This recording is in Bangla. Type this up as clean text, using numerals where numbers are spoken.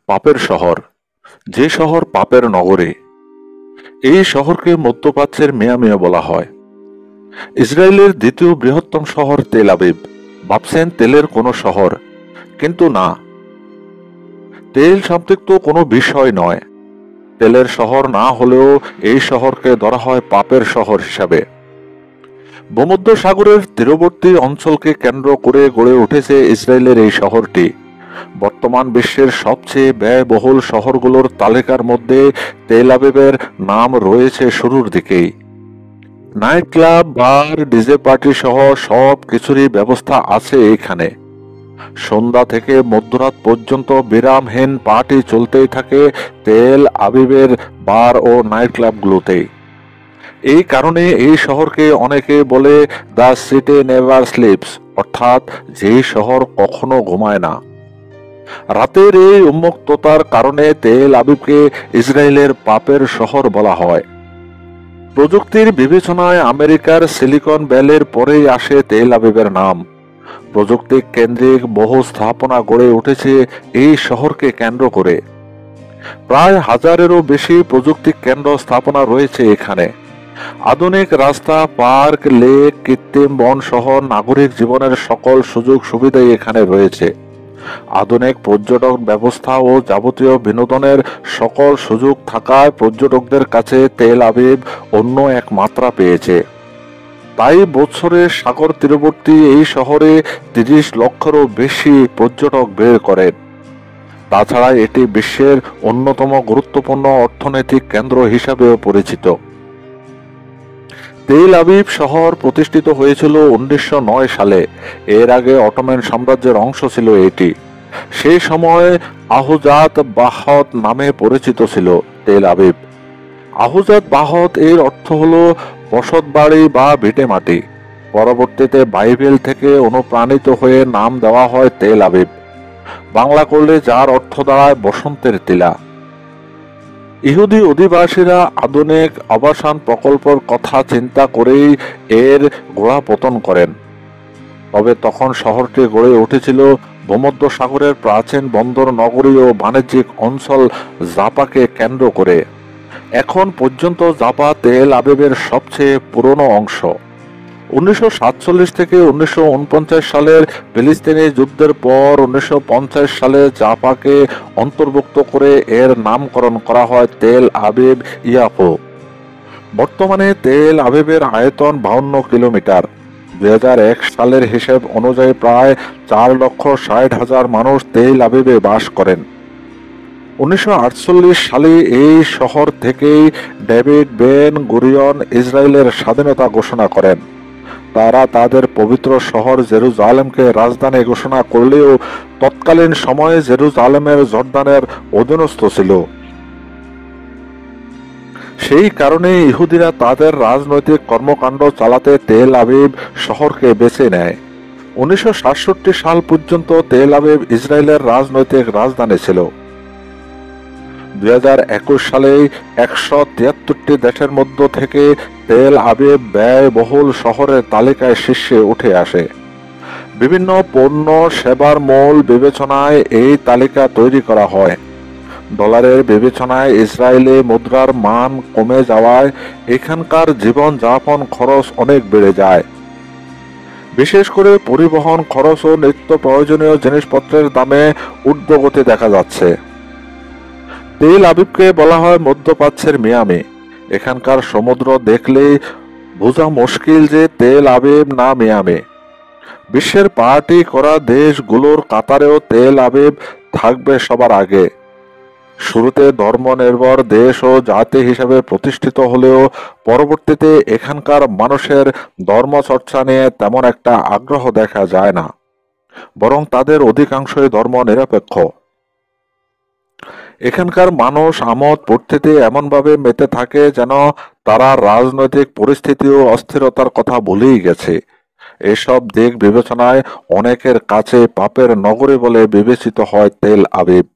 পাপের শহর, যে শহর পাপের নগরী। এই শহরকে মধ্যপ্রাচ্যের মিয়ামিও বলা হয়। ইসরায়েলের দ্বিতীয় বৃহত্তম শহর তেল আবিব। ভাবছেন তেলের কোনো শহর, কিন্তু না, তেল সম্পৃক্ত কোনো বিষয় নয়। তেলের শহর না হলেও এই শহরকে ধরা হয় পাপের শহর হিসাবে। ভূমধ্যসাগরের তীরবর্তী অঞ্চলকে কেন্দ্র করে গড়ে উঠেছে ইসরায়েলের এই শহরটি। বর্তমান বিশ্বের সবচেয়ে ব্যয়বহুল শহরগুলোর তালিকার মধ্যে তেল আবিবের নাম রয়েছে শুরুর দিকেই। নাইট ক্লাব, বার, ডিজে পার্টি সহ সব কিছুরই ব্যবস্থা আছে এখানে। সন্ধ্যা থেকে মধ্যরাত পর্যন্ত বিরামহীন পার্টি চলতেই থাকে তেল আবিবের বার ও নাইট ক্লাবগুলোতেই। এই কারণে এই শহরকে অনেকে বলে দ্য সিটি নেভার স্লিপস, অর্থাৎ যেই শহর কখনো ঘুমায় না। রাতের এই উন্মুক্ততার কারণে তেল আবিবকে ইসরায়েলের পাপের শহর বলা হয়। প্রযুক্তির বিবেচনায় আমেরিকার সিলিকন ভ্যালির পরেই আসে তেল আবিবের নাম। প্রযুক্তি কেন্দ্রিক বহু স্থাপনা গড়ে উঠেছে এই শহরকে কেন্দ্র করে। প্রায় 1000-এরও বেশি প্রযুক্তি কেন্দ্র স্থাপনা রয়েছে এখানে। আধুনিক রাস্তা, পার্ক, লেক, কৃত্রিম বন সহ নাগরিক জীবনের সকল সুযোগ সুবিধাই এখানে রয়েছে। আধুনিক পর্যটক ব্যবস্থা ও যাবতীয় বিনোদনের সকল সুযোগ থাকায় পর্যটকদের কাছে তেল আবিব অন্য এক মাত্রা পেয়েছে। তাই বছরে সাগর তীরবর্তী এই শহরে 30 লক্ষেরও বেশি পর্যটক বের করেন। তাছাড়া এটি বিশ্বের অন্যতম গুরুত্বপূর্ণ অর্থনৈতিক কেন্দ্র হিসাবেও পরিচিত। তেল আবিব শহর প্রতিষ্ঠিত হয়েছিল 1909 সালে। এর আগে অটোমান সাম্রাজ্যের অংশ ছিল এটি। সেই সময় আহুজাত বাহত নামে পরিচিত ছিল তেল আবিব। আহুজাত বাহত এর অর্থ হলো বসত বাড়ি বা ভিটেমাটি। পরবর্তীতে বাইবেল থেকে অনুপ্রাণিত হয়ে নাম দেওয়া হয় তেল আবিব, বাংলা করলে যার অর্থ দাঁড়ায় বসন্তের টিলা। ইহুদি অধিবাসীরা আধুনিক আবাসন প্রকল্পের কথা চিন্তা করেই এর গোড়াপতন করেন। তবে তখন শহরটি গড়ে উঠেছিল ভূমধ্যসাগরের প্রাচীন বন্দর নগরী ও বাণিজ্যিক অঞ্চল জাপাকে কেন্দ্র করে। এখন পর্যন্ত জাপা তেল আবিবের সবচেয়ে পুরনো অংশ। 1947 থেকে 1949 সালের ফিলিস্তিনি যুদ্ধের পর 1950 সালে জাপাকে অন্তর্ভুক্ত করে এর নামকরণ করা হয় তেল আবিব ইয়াফো। বর্তমানে তেল আবিবের আয়তন 52 কিলোমিটার। 2001 সালের হিসেব অনুযায়ী প্রায় 4,60,000 মানুষ তেল আবিবে বাস করেন। 1948 সালে এই শহর থেকেই ডেভিড বেন গুরিয়ন ইসরায়েলের স্বাধীনতা ঘোষণা করেন। তারা তাদের পবিত্র শহর জেরুজালেমকে রাজধানী ঘোষণা করলেও তৎকালীন সময়ে জেরুজালেমের জর্দানের অধীনস্থ ছিল। সেই কারণে ইহুদিরা তাদের রাজনৈতিক কর্মকাণ্ড চালাতে তেল আবিব শহরকে বেছে নেয়। 1967 সাল পর্যন্ত তেল আবিব ইসরায়েলের রাজনৈতিক রাজধানী ছিল। 2021 সালে 173টি দেশের মধ্য থেকে তেল আবিব ব্যয়বহুল শহরের তালিকায় শীর্ষে উঠে আসে। বিভিন্ন পণ্য সেবার মূল বিবেচনায় এই তালিকা তৈরি করা হয়। ডলারের বিবেচনায় ইসরায়েলি মুদ্রার মান কমে যাওয়ায় এখানকার জীবনযাপন খরচ অনেক বেড়ে যায়। বিশেষ করে পরিবহন খরচ ও নিত্য প্রয়োজনীয় জিনিসপত্রের দামে ঊর্ধ্বগতি দেখা যাচ্ছে। তেল আবিবকে বলা হয় মধ্যপ্রাচ্যের মিয়ামি। এখানকার সমুদ্র দেখলেই বোঝা মুশকিল যে তেল আবিব না মিয়ামি। বিশ্বের পার্টি করা দেশগুলোর কাতারেও তেল আবিব থাকবে সবার আগে। শুরুতে ধর্মনির্ভর দেশ ও জাতি হিসেবে প্রতিষ্ঠিত হলেও পরবর্তীতে এখানকার মানুষের ধর্মচর্চা নিয়ে তেমন একটা আগ্রহ দেখা যায় না, বরং তাদের অধিকাংশই ধর্ম নিরপেক্ষ। এখানকার মানুষ আমোদ ফুর্তিতে এমনভাবে মেতে থাকে যেন তারা রাজনৈতিক পরিস্থিতি ও অস্থিরতার কথা ভুলেই গেছে। এসব দিক বিবেচনায় অনেকের কাছে পাপের নগরী বলে বিবেচিত হয় তেল আবিব।